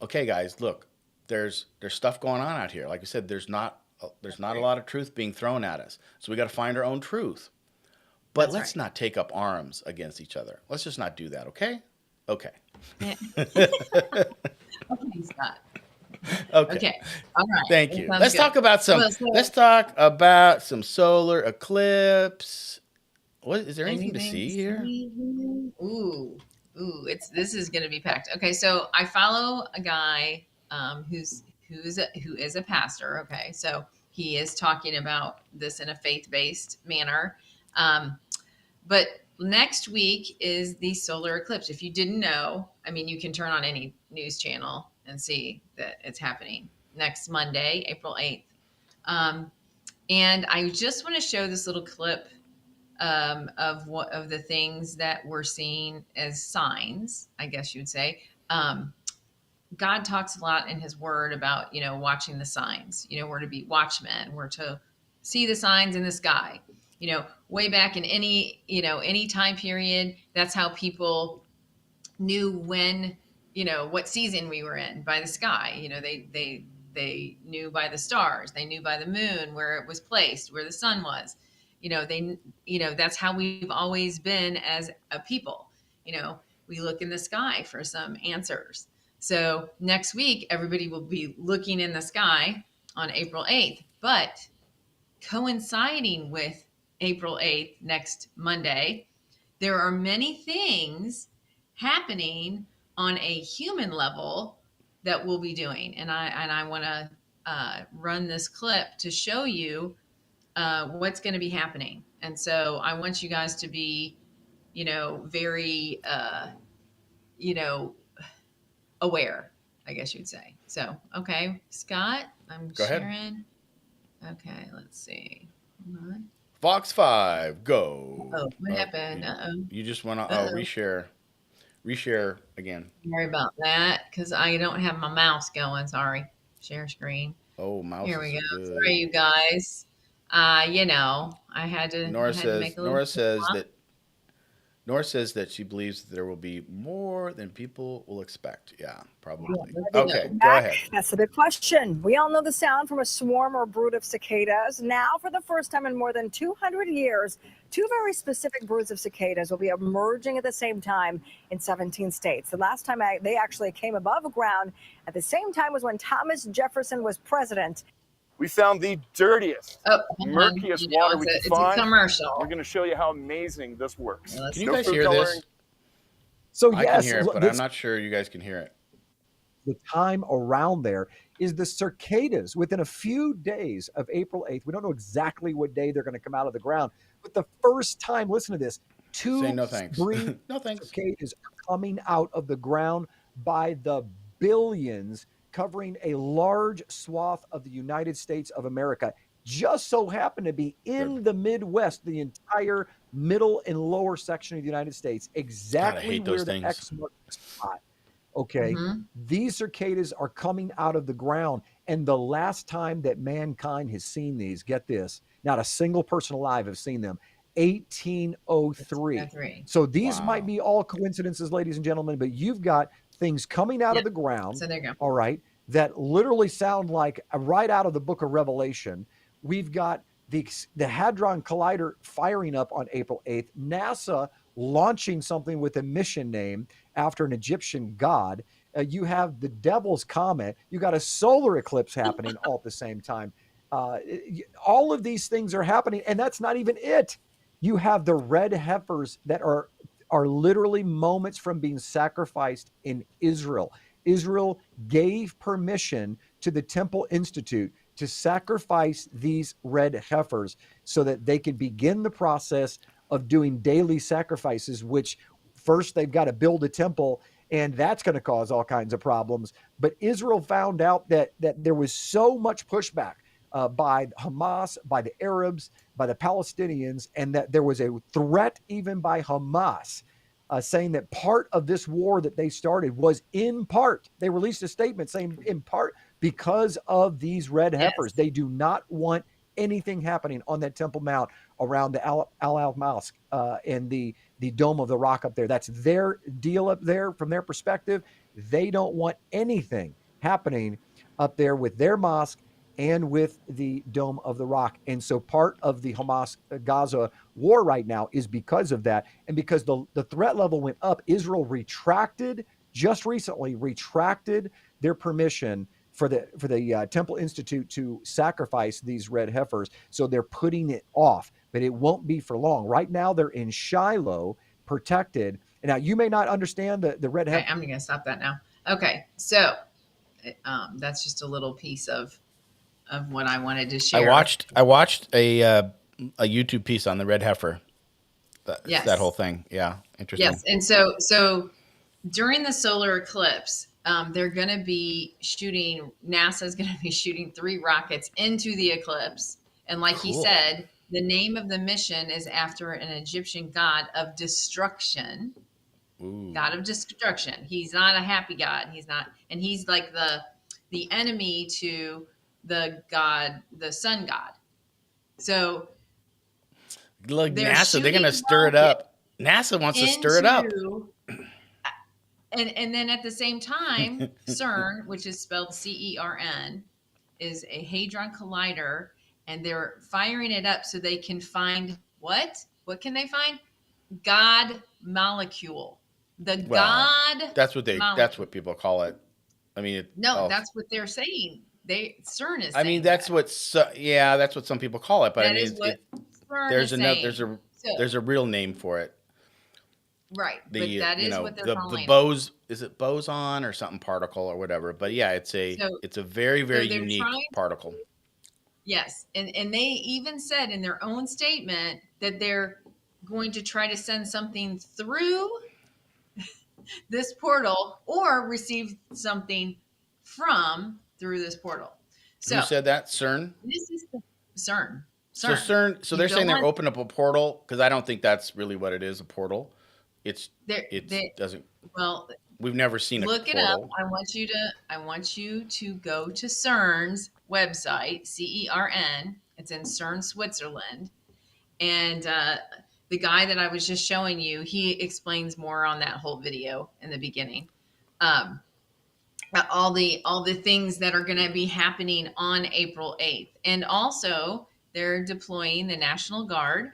okay, guys, look, there's stuff going on out here. Like I said, there's not a right. lot of truth being thrown at us. So we got to find our own truth. But That's let's right. not take up arms against each other. Let's just not do that, okay? Okay. Yeah. Okay, Scott. Okay. Okay. All right. Thank That you. sounds Let's good. talk about some Well, let's so talk about some solar eclipse. What is there anything to anything to see here? see here? It's this is going to be packed. Okay, so I follow a guy who is a pastor. Okay, so he is talking about this in a faith based manner. Um, but next week is the solar eclipse. If you didn't know, I mean, you can turn on any news channel and see that it's happening next Monday, April 8th. Um, and I just want to show this little clip of what of the things that we're seeing as signs, I guess you would say. God talks a lot in His Word about watching the signs. We're to be watchmen. We're to see the signs in the sky. Way back in any time period, that's how people knew when what season we were in by the sky. They knew by the stars, they knew by the moon where it was placed, where the sun was. They that's how we've always been as a people. We look in the sky for some answers. So next week everybody will be looking in the sky on April 8th, but coinciding with April 8th, next Monday, there are many things happening on a human level that we'll be doing. And I want to run this clip to show you what's going to be happening. And so I want you guys to be, very, you know, aware, I guess you'd say. So, okay, Scott, I'm Go ahead. sharing. Okay, let's see. Hold on. Fox 5, go. Oh, what happened? You, Uh oh. you just want to Uh oh. reshare again. Sorry about that because I don't have my mouse going. Sorry. Share screen. Oh, Here we mouses go. are Sorry, good. you guys. I had to Nora make says a little. Nora says that Nora says that she believes that there will be more than people will expect. Yeah, Yeah, probably. let me Okay, know. go Back? ahead. That's the big question. We all know the sound from a swarm or brood of cicadas. Now, for the first time in more than 200 years, two very specific broods of cicadas will be emerging at the same time in 17 states. The last time they actually came above ground at the same time was when Thomas Jefferson was president. We found the dirtiest, Oh, hang on. murkiest water we could It's a find. We're commercial. going to show you how amazing this works. Let's Can you No guys food hear coloring. this? So I can yes, hear it, look, but I'm this not sure you guys can hear it. the time around there. is the cicadas within a few days of April 8th. We don't know exactly what day they're going to come out of the ground, but the first time, listen to this, Say 2 no thanks. breed No thanks. cicadas are coming out of the ground by the billions, covering a large swath of the United States of America. Just so happened to be in the Midwest, the entire middle and lower section of the United States, God, I exactly hate those where the things. X marks the spot. Okay. Mm-hmm. These cicadas are coming out of the ground. And the last time that mankind has seen these, get this, not a single person alive has seen them, 1803. 3. So these Wow. might be all coincidences, ladies and gentlemen, but you've got things coming out Yeah. of the ground, So there you go. all right, that literally sound like right out of the book of Revelation. We've got the Hadron Collider firing up on April 8th, NASA launching something with a mission name after an Egyptian god. You have the Devil's Comet. You got a solar eclipse happening all at the same time. All of these things are happening, and that's not even it. You have the red heifers that are literally moments from being sacrificed in Israel. Israel gave permission to the Temple Institute to sacrifice these red heifers so that they could begin the process of doing daily sacrifices, which first they've got to build a temple, and that's going to cause all kinds of problems. But Israel found out that there was so much pushback by Hamas, by the Arabs, by the Palestinians, and that there was a threat even by Hamas saying that part of this war that they started was in part, they released a statement saying in part because of these red heifers. Yes. They do not want anything happening on that Temple Mount around the Al Mosque and the Dome of the Rock up there. That's their deal up there from their perspective. They don't want anything happening up there with their mosque and with the Dome of the Rock. And so part of the Hamas-Gaza war right now is because of that. And because the threat level went up, Israel just recently retracted their permission for the Temple Institute to sacrifice these red heifers. So they're putting it off, but it won't be for long. Right now they're in Shiloh, protected. And now you may not understand the red heifer. Okay, I'm going to stop that now. Okay, so that's just a little piece of what I wanted to share. I watched a YouTube piece on the red heifer. Yes. That whole thing. Yeah, interesting. Yes, and so during the solar eclipse, they're going to be shooting. NASA's going to be shooting 3 rockets into the eclipse, and like he Cool. said, the name of the mission is after an Egyptian god of destruction. Ooh. God of destruction. He's not a happy God. He's not, and he's like the enemy to the god, the sun god. So Look, they're NASA, they're going to shooting stir it up. NASA wants to stir it up. And then at the same time, CERN, which is spelled CERN, is a Hadron Collider, and they're firing it up so they can find what? What can they find? God molecule. The Well, God. That's molecule. what people call it. I mean, That's what they're saying. CERN is. I mean, that's what some people call it. But that I mean, is what CERN there's is another saying. there's a real name for it. Right, but The that is what they're calling is it boson or something particle or whatever? But yeah, it's a very very they're unique particle. Yes, and they even said in their own statement that they're going to try to send something through this portal or receive something through this portal. So Who said that? CERN. This is the CERN. So CERN. So they're saying they're opening up a portal, because I don't think that's really what it is. A portal. Doesn't. Well, we've never seen a look portal. it up. I want you to go to CERN's website, CERN. It's in CERN, Switzerland, and the guy that I was just showing you, he explains more on that whole video in the beginning. All the things that are going to be happening on April 8th, and also they're deploying the National Guard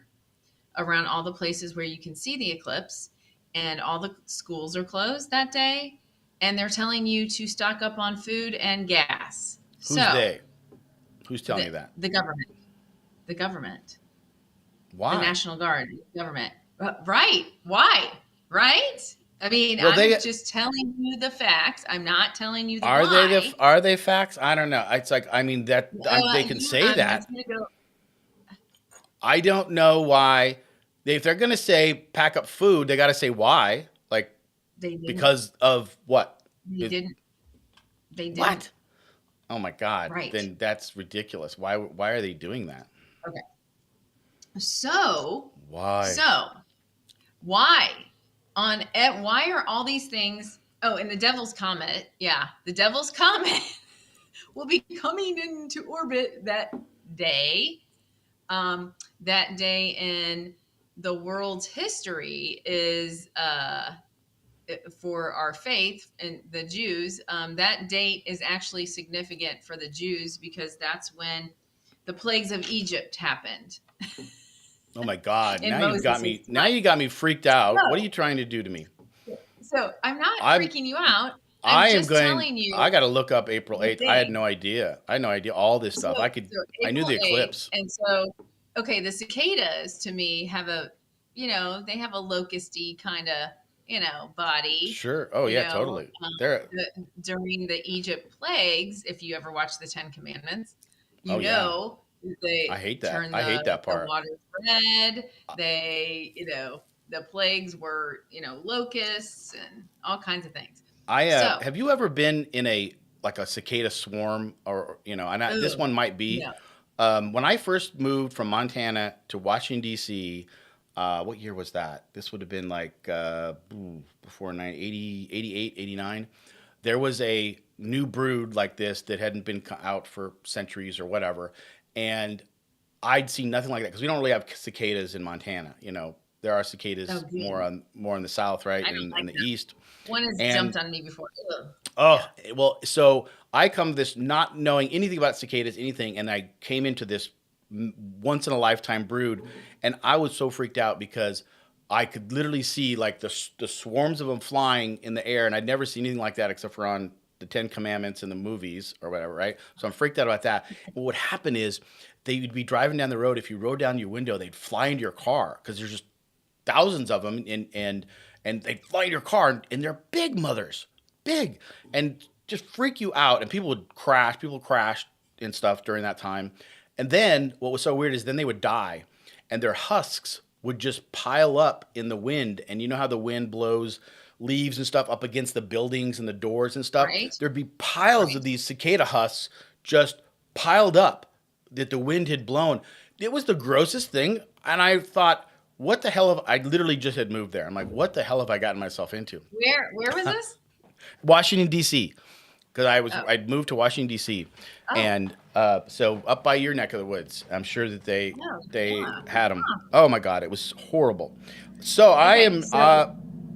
around all the places where you can see the eclipse. And all the schools are closed that day, and they're telling you to stock up on food and gas. Who's they? Who's telling you that? The government. The government. Why? The National Guard. The government. Right. Why? Right? I mean, Well, I'm just telling you the facts. I'm not telling you the why. are they facts? I don't know. It's like, I mean, they can say I want that. you to go. I don't know why. If they're gonna say pack up food, they got to say why. Like, They didn't. because of what? They didn't. They didn't. What? Oh my God! Right. Then that's ridiculous. Why are they doing that? Okay. So Why? why why are all these things? Oh, and the Devil's Comet. Yeah, the Devil's Comet will be coming into orbit that day. That day in the world's history is for our faith and the Jews. That date is actually significant for the Jews because that's when the plagues of Egypt happened. Oh my God! In Now you've got Moses' me. Now time. you got me freaked out. So, What are you trying to do to me? so I'm not I'm. freaking you out. I'm I am just going. telling you I got to look up April the 8th. I had thing. no idea. I had no idea all this So, stuff. I knew April the 8th, eclipse. and so okay, the cicadas to me have a, they have a locusty kind of, body. Sure. Oh You yeah, know, totally. They're. during the Egypt plagues, if you ever watch the Ten Commandments, Oh yeah. I they hate that. turn I hate that the part. water red. They, the plagues were, locusts and all kinds of things. So, Have you ever been in a like a cicada swarm or this ugh, one might be. no, When I first moved from Montana to Washington D.C., what year was that? This would have been like before 80, 88, 89. There was a new brood like this that hadn't been out for centuries or whatever, and I'd seen nothing like that because we don't really have cicadas in Montana. There are oh, cicadas good. more in the south, right, I don't in like the that. east. One has And jumped on me before. Ugh. oh Yeah. well, so I come this not knowing anything about cicadas, anything, and I came into this once in a lifetime brood, and I was so freaked out because I could literally see like the swarms of them flying in the air, and I'd never seen anything like that except for on the Ten Commandments in the movies or whatever, right? So I'm freaked out about that. And what would happen is they'd be driving down the road. If you rolled down your window, they'd fly into your car because there's just thousands of them, and they'd fly in your car, and they're big mothers, big, and just freak you out. And people would crash. People crashed and stuff during that time. And then what was so weird is then they would die, and their husks would just pile up in the wind. And you know how the wind blows leaves and stuff up against the buildings and the doors and stuff? Right. There'd be piles of Right. these cicada husks just piled up that the wind had blown. It was the grossest thing. And I thought, what the hell have I literally just had moved there? I'm like, what the hell have I gotten myself into? Where was this? Washington D.C. Because Oh. I'd moved to Washington D.C. Oh. and so up by your neck of the woods. I'm sure that Oh, they yeah. had them. Oh my God, it was horrible. So Okay, so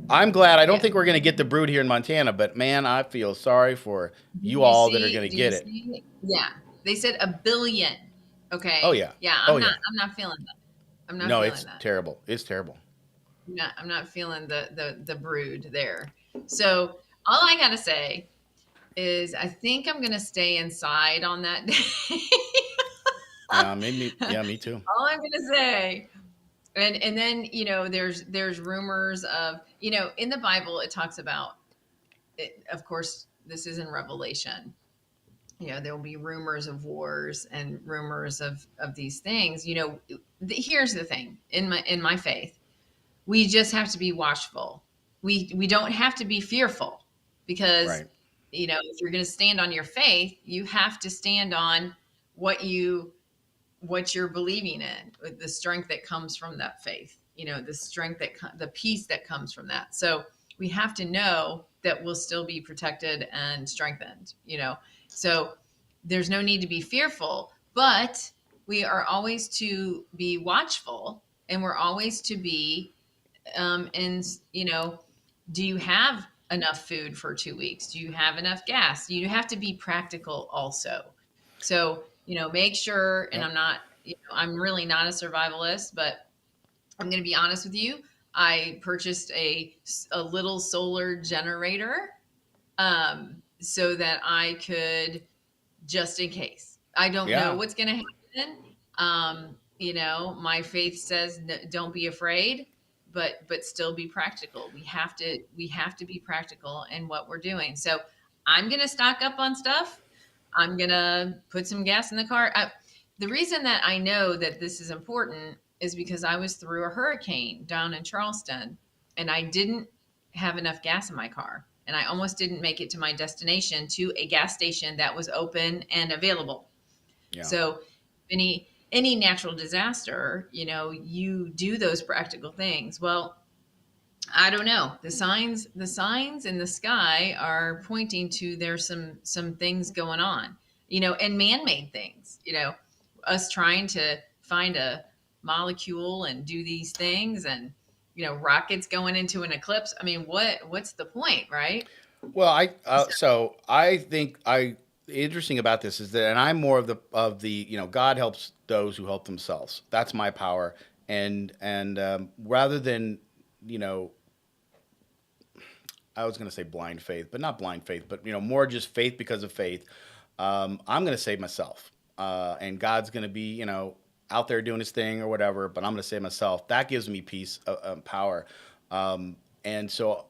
I'm glad. I don't yeah. think we're gonna get the brood here in Montana, but man, I feel sorry for Did you you all that are see? gonna Did get you it. see? Yeah, they said a billion. Okay. Oh yeah. Yeah, Oh yeah. I'm not feeling that. I'm not No, feeling it's that. terrible. It's terrible. I'm not feeling the brood there. So all I gotta say is I think I'm gonna stay inside on that day. Yeah, maybe. Yeah, me too. All I'm gonna say. And then there's rumors of in the Bible it talks about it, of course this is in Revelation. There will be rumors of wars and rumors of these things. Here's the thing in my faith, we just have to be watchful. We don't have to be fearful because Right. if you're going to stand on your faith, you have to stand on what you're believing in, with the strength that comes from that faith, the strength the peace that comes from that. So we have to know that we'll still be protected and strengthened, so there's no need to be fearful, but we are always to be watchful, and we're always to be and do you have enough food for 2 weeks? Do you have enough gas? You have to be practical also. So make sure. And Yep. I'm not, I'm really not a survivalist, but I'm going to be honest with you. I purchased a little solar generator so that I could, just in case. I don't know Yeah. what's going to happen. My faith says don't be afraid, but still be practical. We have to be practical in what we're doing. So I'm going to stock up on stuff. I'm going to put some gas in the car. The reason that I know that this is important is because I was through a hurricane down in Charleston, and I didn't have enough gas in my car, and I almost didn't make it to my destination, to a gas station that was open and available. Yeah. So any natural disaster, you do those practical things. Well, I don't know. The signs in the sky are pointing to there's some things going on, and man-made things, us trying to find a molecule and do these things, and rockets going into an eclipse. I mean, what's the point, right? Well, so I think interesting about this is that, and I'm more of the God helps those who help themselves. That's my power, and rather than I was going to say blind faith, but not blind faith, but more just faith because of faith. I'm going to save myself, and God's going to be out there doing His thing or whatever. But I'm going to save myself. That gives me peace, power, and so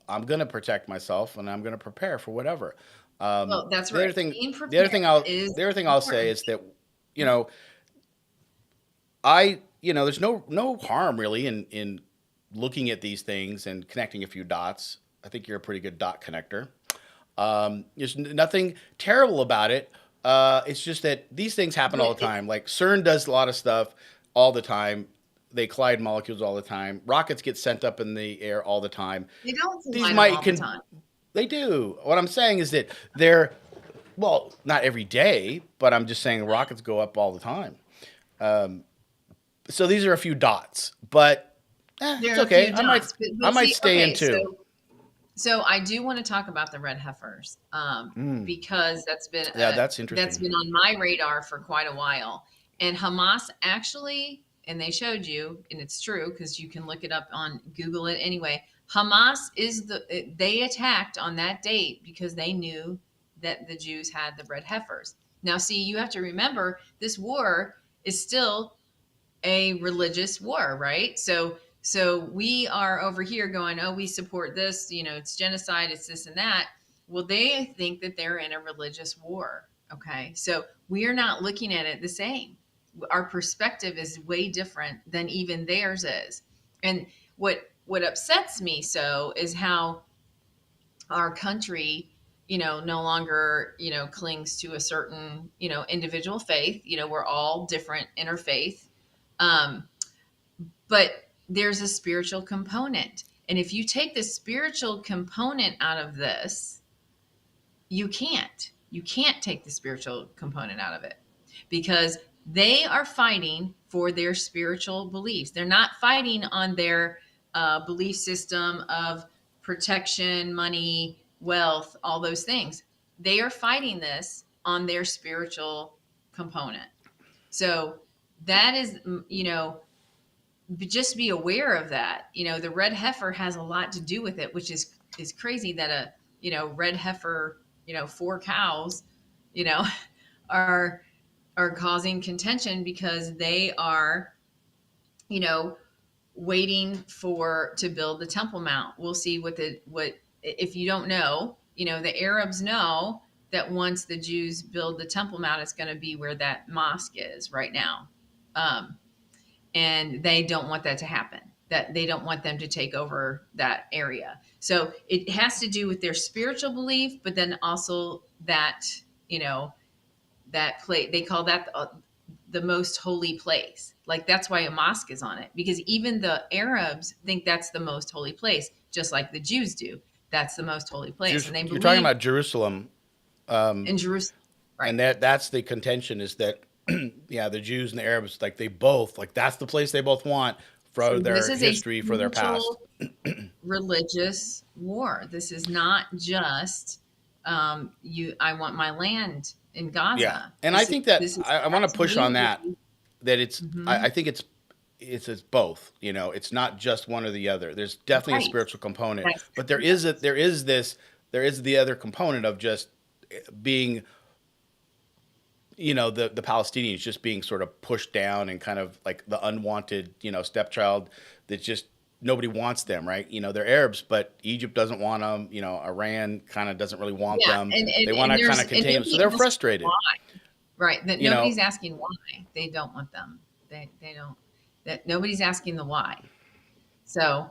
I'm going to protect myself, and I'm going to prepare for whatever. Well, that's The right. other thing, Being the other thing I'll, prepared is the other thing I'll say important. is that you know there's no harm really in looking at these things and connecting a few dots. I think you're a pretty good dot connector. There's nothing terrible about it. It's just that these things happen all But the time. Like CERN does a lot of stuff all the time. They collide molecules all the time. Rockets get sent up in the air all the time. they don't These collide them might all the can time. they do. What I'm saying is that they're well, not every day, but I'm just saying rockets go up all the time. So these are a few dots, but There it's are a okay. few I might dots, but, I but might see, stay in okay, two. so I do want to talk about the red heifers, Mm. because Yeah, that's that's been interesting. on my radar for quite a while. And Hamas actually, and they showed you, and it's true because you can look it up on Google it anyway. Hamas they attacked on that date because they knew that the Jews had the red heifers. Now, see, you have to remember this war is still a religious war, right? So we are over here going, oh, we support this, it's genocide, it's this and that. Well, they think that they're in a religious war. Okay. So we are not looking at it the same. Our perspective is way different than even theirs is. And what upsets me so is how our country, no longer, clings to a certain, individual faith. We're all different interfaith. Um, but there's a spiritual component. And if you take the spiritual component out of this, you can't take the spiritual component out of it, because they are fighting for their spiritual beliefs. They're not fighting on their belief system of protection, money, wealth, all those things. They are fighting this on their spiritual component. So that is, just be aware of that. The red heifer has a lot to do with it, which is crazy that a red heifer, four cows, you know, are causing contention because they are, you know, waiting for to build the Temple Mount. We'll see what if you don't know, the Arabs know that once the Jews build the Temple Mount, it's going to be where that mosque is right now. Um, and they don't want that to happen. That they don't want them to take over that area. So it has to do with their spiritual belief, but then also that that place, they call that the most holy place. Like that's why a mosque is on it, because even the Arabs think that's the most holy place, just like the Jews do. That's the most holy place, and they You're talking believe about Jerusalem, in Jerusalem, right? and that's the contention is that yeah, the Jews and the Arabs like they both like that's the place they both want for So this their is a history, for their past. spiritual religious war. This is not just I want my land in Yeah, Gaza. and I This is think that this is I want to push on that. absolutely. That it's Mhm. I think it's both. It's not just one or the other. There's definitely a Right. spiritual component, That's but there is the other component of just being the Palestinians just being sort of pushed down and kind of like the unwanted stepchild that just nobody wants them, right? You know, they're Arabs, but Egypt doesn't want them. You know, Iran kind of doesn't really want Yeah, them. and They want to kind there's of and contain them, so nobody they're asks frustrated. why, right? That You know, nobody's asking why they don't want them. They don't. That nobody's asking the why. So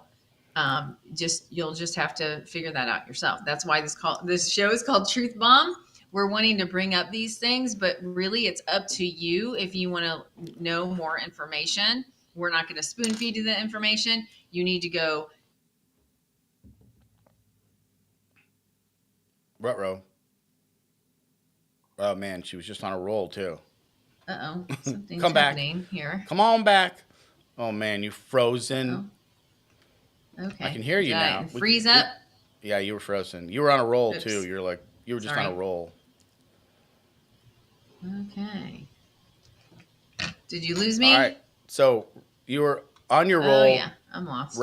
you'll just have to figure that out yourself. That's why this show is called Truth Bomb. We're wanting to bring up these things, but really it's up to you if you want to know more information. We're not going to spoon feed you the information. You need to go. Rutro. Oh man, she was just on a roll too. Something's Come back. happening here. Come on back. Oh man, you frozen. Oh, okay. I can hear you Did I now. freeze up. Yeah, you were frozen. You were on a roll Oops. too. You're like you were just Sorry. on a roll. Okay. Did you lose me? All right. So you were on your roll. Oh yeah, I'm lost.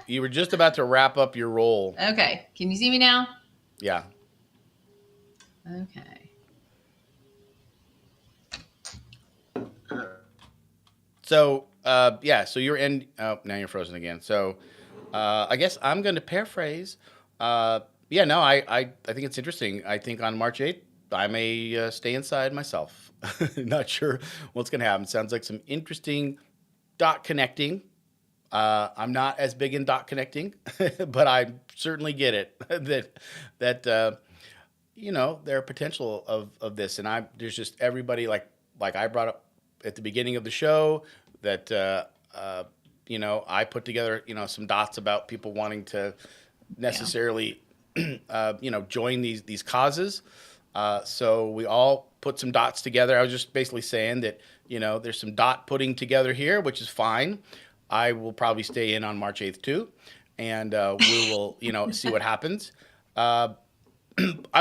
You were just about to wrap up your roll. Okay. Can you see me now? Yeah. Okay. So yeah. So you're in. Oh, now you're frozen again. So I guess I'm going to paraphrase. Yeah. No. I think it's interesting. I think on March 8th I may stay inside myself. Not sure what's going to happen. Sounds like some interesting dot connecting. I'm not as big in dot connecting, but I certainly get it that you know, there are potential of this, and there's just everybody like I brought up at the beginning of the show that you know, I put together, you know, some dots about people wanting to necessarily you know, join these causes. So we all put some dots together. I was just basically saying that, you know, there's some dot putting together here, which is fine. I will probably stay in on March 8th too, and we will, you know, see what happens. I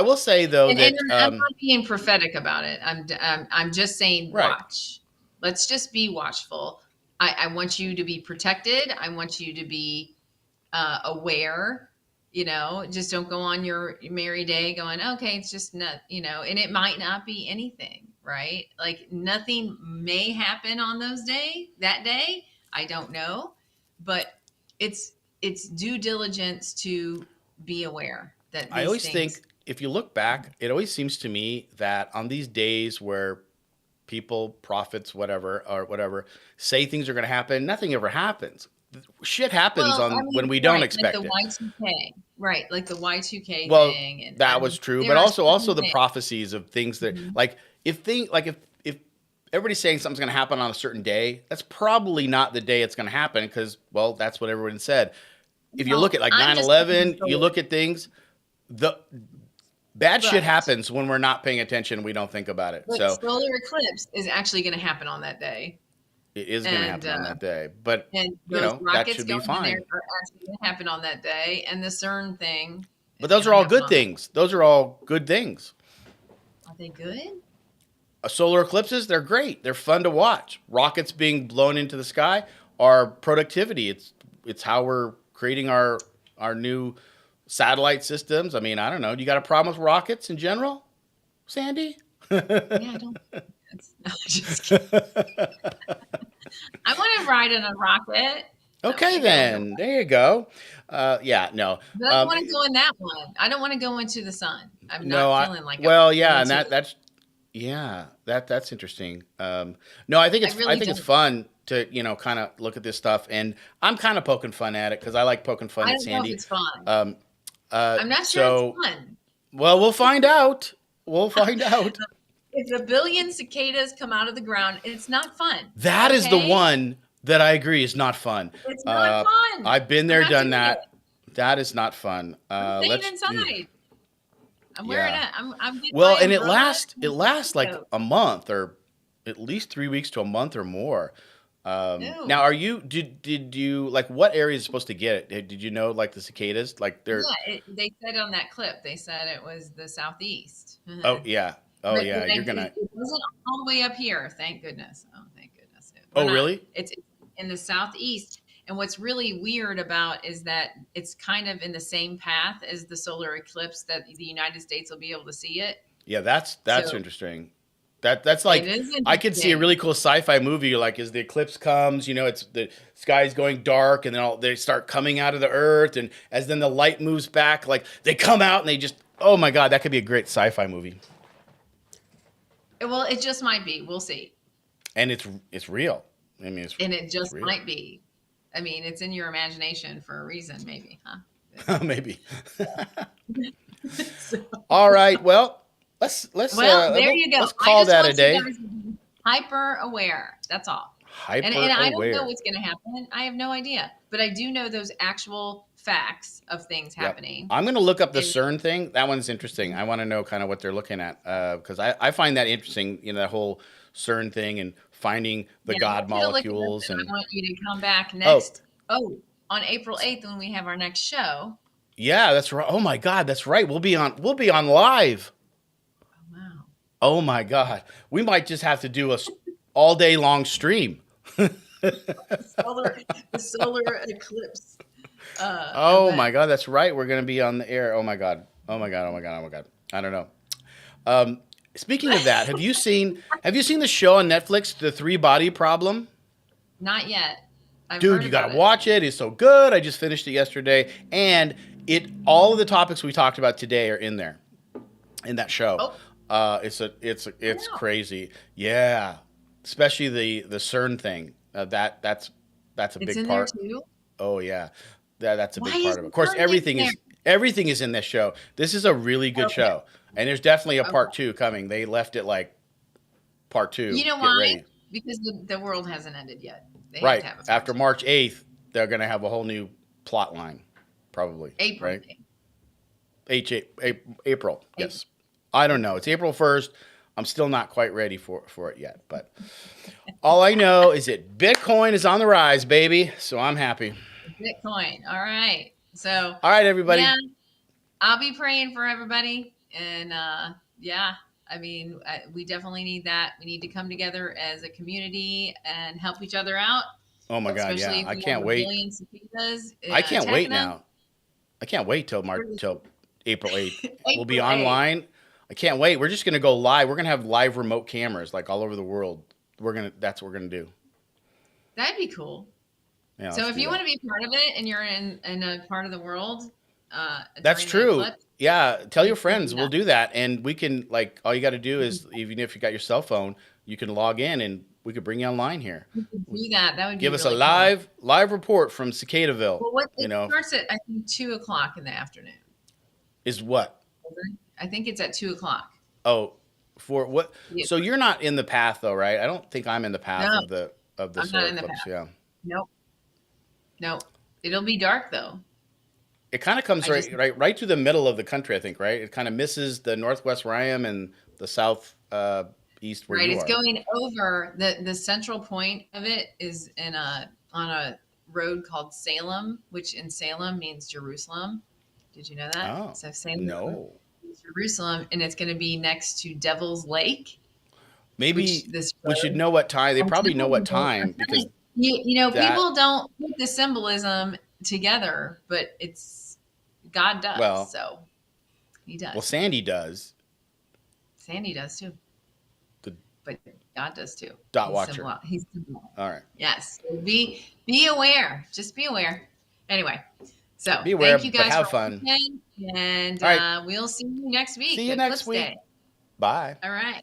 will say though and, that and I'm not being prophetic about it. I'm just saying Right. watch. Let's just be watchful. I want you to be protected. I want you to be aware. You know, just don't go on your merry day going, okay, it's just not, you know, and it might not be anything, right? Like nothing may happen on that day. I don't know, but it's due diligence to be aware that these I always things, think if you look back, it always seems to me that on these days where people, prophets, whatever, say things are going to happen, nothing ever happens. Shit happens when we don't expect like the Y2K, right? Like the Y2K Well, thing. And that was true, there but are also certain the things. prophecies of things that like if everybody's saying something's going to happen on a certain day, that's probably not the day it's going to happen because, well, that's what everyone said. If you Well, look at like I'm just 9/11, saying you look at things, the bad shit Right. happens when we're not paying attention. We don't think about it. But So solar eclipse is actually going to happen on that day. it is going to And, happen on that day. But, And you those know, that rockets should be going in there fine. are actually going to happen on that day. And the CERN thing. But is those are gonna all happen good on things. Those are all good things. Are they good? Solar eclipses, they're great. They're fun to watch. Rockets being blown into the sky are productivity. It's how we're creating our new satellite systems. I mean, I don't know. Do you got a problem with rockets in general, Sandy? Yeah, I don't. No, just kidding. I want to ride in a rocket. Okay, then. There you go. Yeah, no. But I don't want to go in that one. I don't want to go into the sun. I'm No, not feeling like. well, I'm yeah, going and into that's interesting. No, I think it's really it's don't. fun to, you know, kind of look at this stuff, and I'm kind of poking fun at it because I like poking fun I at don't know if Sandy. it's fun. I'm not sure it's fun. Well, we'll find out. We'll find out. If a billion cicadas come out of the ground, it's not fun. That is the okay? one that I agree is not fun. It's not fun. I've been there, I'm not done doing that. it. That is not fun. I'm staying inside. I'm wearing it. I'm getting Well, my and it umbrella. lasts like a month or at least 3 weeks to a month or more. No. Now, did you like what area is supposed to get it? Did you know like the cicadas? Like they're They said on that clip, they said it was the southeast. oh yeah. Oh But yeah, you're gonna. It wasn't all the way up here. Thank goodness. Oh, thank goodness. Really? It's in the southeast. And what's really weird about is that it's kind of in the same path as the solar eclipse that the United States will be able to see it. Yeah, that's So- interesting. That's It like is I could see a interesting. really cool sci-fi movie. Like as the eclipse comes, it's the sky's going dark, and then they start coming out of the earth, and as then the light moves back, like they come out and they just. Oh my God, that could be a great sci-fi movie. Well, it just might be. We'll see. And it's real. I mean, And it it's just real. might be. I mean, it's in your imagination for a reason, maybe, huh? Maybe. So, All right. Well, well, there you go. let's I call just that a want you day. guys to be hyper aware. That's all. Hyper And I don't know aware. what's going to happen. I have no idea. But I do know those actual facts of things Yep. happening. I'm going to look up the And- CERN thing. That one's interesting. I want to know kind of what they're looking at because I find that interesting. That whole CERN thing and finding the Yeah, I God want you to look at this, molecules and and I want you to come back next. On April 8th when we have our next show. yeah, that's right. Oh my God, that's right. We'll be on live. Oh, wow. Oh my God, we might just have to do a all day long stream. The solar eclipse. Oh event. my God, that's right. We're gonna be on the air. Oh my God. Oh my God. Oh my God. Oh my God. I don't know. Speaking of that, have you seen the show on Netflix, The Three Body Problem? Not yet. I've Dude, heard you gotta about it. watch it. It's so good. I just finished it yesterday, and all of the topics we talked about today are in there, in that show. Oh. It's Wow. crazy. Yeah, especially the CERN thing. That's a It's big in part. there too. Oh yeah, that's a Why big is part of it. Of course, CERN in everything is in this show. This is a really good Okay. show, and there's definitely a Okay. part 2 coming. They left it like part 2. You know Get why? ready. Because the world hasn't ended yet. They Right have to have a part after two. March 8th, they're gonna have a whole new plot line, probably. April. Right? April. Yes. I don't know. It's April 1st. I'm still not quite ready for it yet, but all I know is that Bitcoin is on the rise, baby. So I'm happy. Bitcoin. All right. So All right, everybody. yeah, I'll be praying for everybody. And yeah, I mean, we definitely need that. We need to come together as a community and help each other out. Oh my God, Especially yeah. if I we can't have a wait. billion cicadas, I can't wait attacking them. now. I can't wait till April 8th. We'll be April 8th. online. I can't wait. We're just gonna go live. We're gonna have live remote cameras like all over the world. That's what we're gonna do. That'd be cool. Yeah, So if you want to be part of it and you're in a part of the world, that's during the true. eclipse, Yeah, tell your you can friends. do We'll that. do that, and we can all you got to do is even if you got your cell phone, you can log in, and we could bring you online here. You could do that. That would Give be us really a live report from Cicadaville. cool. Well, You it know, starts at I think 2:00 in the afternoon. is what? I think it's at 2:00. Oh, for what? Yeah. So you're not in the path though, right? I don't think I'm in the path No. of the I'm solar not in the eclipse. path. Yeah. Nope. It'll be dark though. It kind of comes I just- right through the middle of the country, I think, right? It kind of misses the northwest where I am and the south east where Right. you It's are. going over the central point of it is on a road called Salem, which in Salem means Jerusalem. Did you know that? Oh, So Salem no. means Jerusalem, and it's going to be next to Devil's Lake. Maybe which this we should road- know what time. They I'm probably know what telling you, time because you know that- people don't put the symbolism together, but God does. Well- so he does. well, Sandy does. Sandy does too. But God does too. Dot He's watcher. He's symbol. All right. Yes. So be aware. Just be aware. Anyway, so Be aware, thank you but guys have for fun. watching, and All right. we'll see you next week. See you at next Eclipse week. Day. Bye. All right.